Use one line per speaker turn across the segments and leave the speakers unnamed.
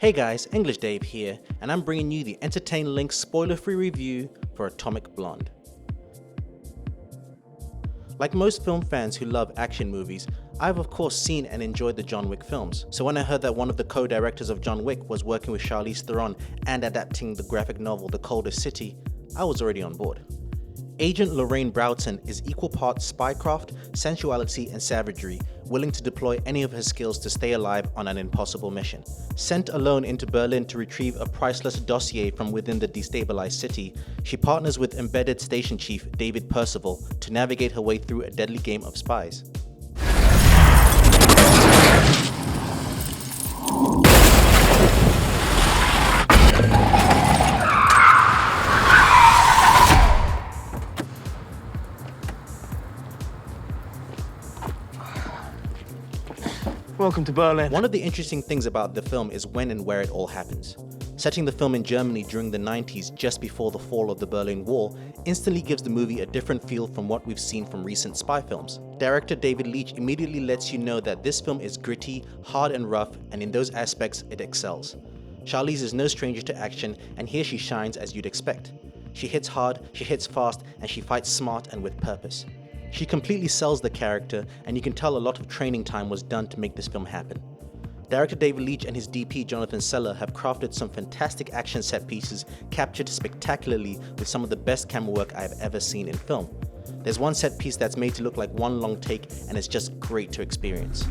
Hey guys, English Dave here, and I'm bringing you the Entertain Lynx spoiler-free review for Atomic Blonde. Like most film fans who love action movies, I've of course seen and enjoyed the John Wick films, so when I heard that one of the co-directors of John Wick was working with Charlize Theron and adapting the graphic novel The Coldest City, I was already on board. Agent Lorraine Broughton is equal parts spycraft, sensuality, and savagery, willing to deploy any of her skills to stay alive on an impossible mission. Sent alone into Berlin to retrieve a priceless dossier from within the destabilized city, she partners with embedded station chief David Percival to navigate her way through a deadly game of spies.
Welcome to Berlin.
One of the interesting things about the film is when and where it all happens. Setting the film in Germany during the 90s, just before the fall of the Berlin Wall, instantly gives the movie a different feel from what we've seen from recent spy films. Director David Leitch immediately lets you know that this film is gritty, hard and rough, and in those aspects it excels. Charlize is no stranger to action, and here she shines as you'd expect. She hits hard, she hits fast, and she fights smart and with purpose. She completely sells the character, and you can tell a lot of training time was done to make this film happen. Director David Leitch and his DP Jonathan Seller have crafted some fantastic action set pieces captured spectacularly with some of the best camera work I've ever seen in film. There's one set piece that's made to look like one long take, and it's just great to experience.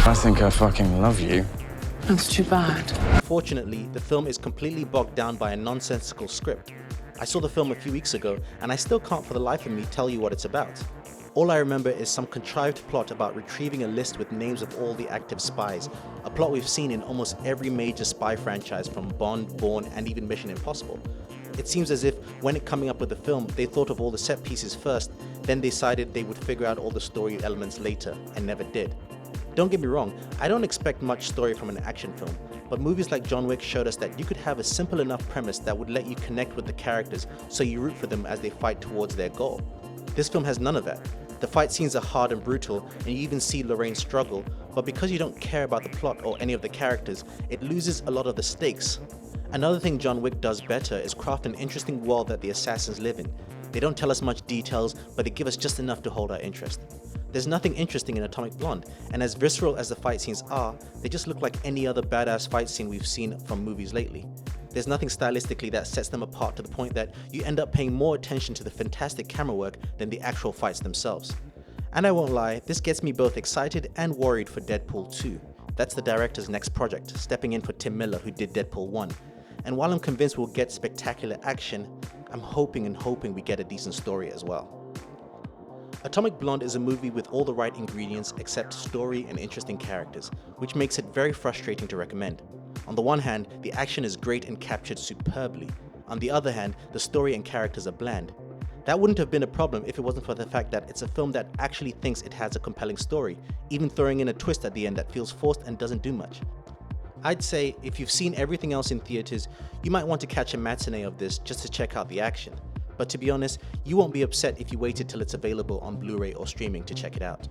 I think I fucking love you.
That's too bad.
Fortunately, the film is completely bogged down by a nonsensical script. I saw the film a few weeks ago, and I still can't for the life of me tell you what it's about. All I remember is some contrived plot about retrieving a list with names of all the active spies, a plot we've seen in almost every major spy franchise from Bond, Bourne, and even Mission Impossible. It seems as if when coming up with the film, they thought of all the set pieces first, then decided they would figure out all the story elements later, and never did. Don't get me wrong, I don't expect much story from an action film, but movies like John Wick showed us that you could have a simple enough premise that would let you connect with the characters so you root for them as they fight towards their goal. This film has none of that. The fight scenes are hard and brutal, and you even see Lorraine struggle, but because you don't care about the plot or any of the characters, it loses a lot of the stakes. Another thing John Wick does better is craft an interesting world that the assassins live in. They don't tell us much details, but they give us just enough to hold our interest. There's nothing interesting in Atomic Blonde, and as visceral as the fight scenes are, they just look like any other badass fight scene we've seen from movies lately. There's nothing stylistically that sets them apart to the point that you end up paying more attention to the fantastic camera work than the actual fights themselves. And I won't lie, this gets me both excited and worried for Deadpool 2. That's the director's next project, stepping in for Tim Miller who did Deadpool 1. And while I'm convinced we'll get spectacular action, I'm hoping we get a decent story as well. Atomic Blonde is a movie with all the right ingredients except story and interesting characters, which makes it very frustrating to recommend. On the one hand, the action is great and captured superbly. On the other hand, the story and characters are bland. That wouldn't have been a problem if it wasn't for the fact that it's a film that actually thinks it has a compelling story, even throwing in a twist at the end that feels forced and doesn't do much. I'd say if you've seen everything else in theaters, you might want to catch a matinee of this just to check out the action. But to be honest, you won't be upset if you waited till it's available on Blu-ray or streaming to check it out.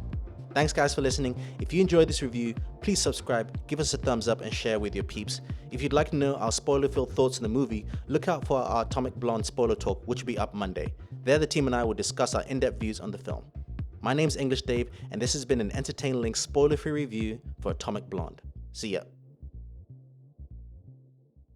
Thanks guys for listening. If you enjoyed this review, please subscribe, give us a thumbs up and share with your peeps. If you'd like to know our spoiler-filled thoughts on the movie, look out for our Atomic Blonde spoiler talk, which will be up Monday. There the team and I will discuss our in-depth views on the film. My name's English Dave, and this has been an Entertain Lynx spoiler-free review for Atomic Blonde. See ya.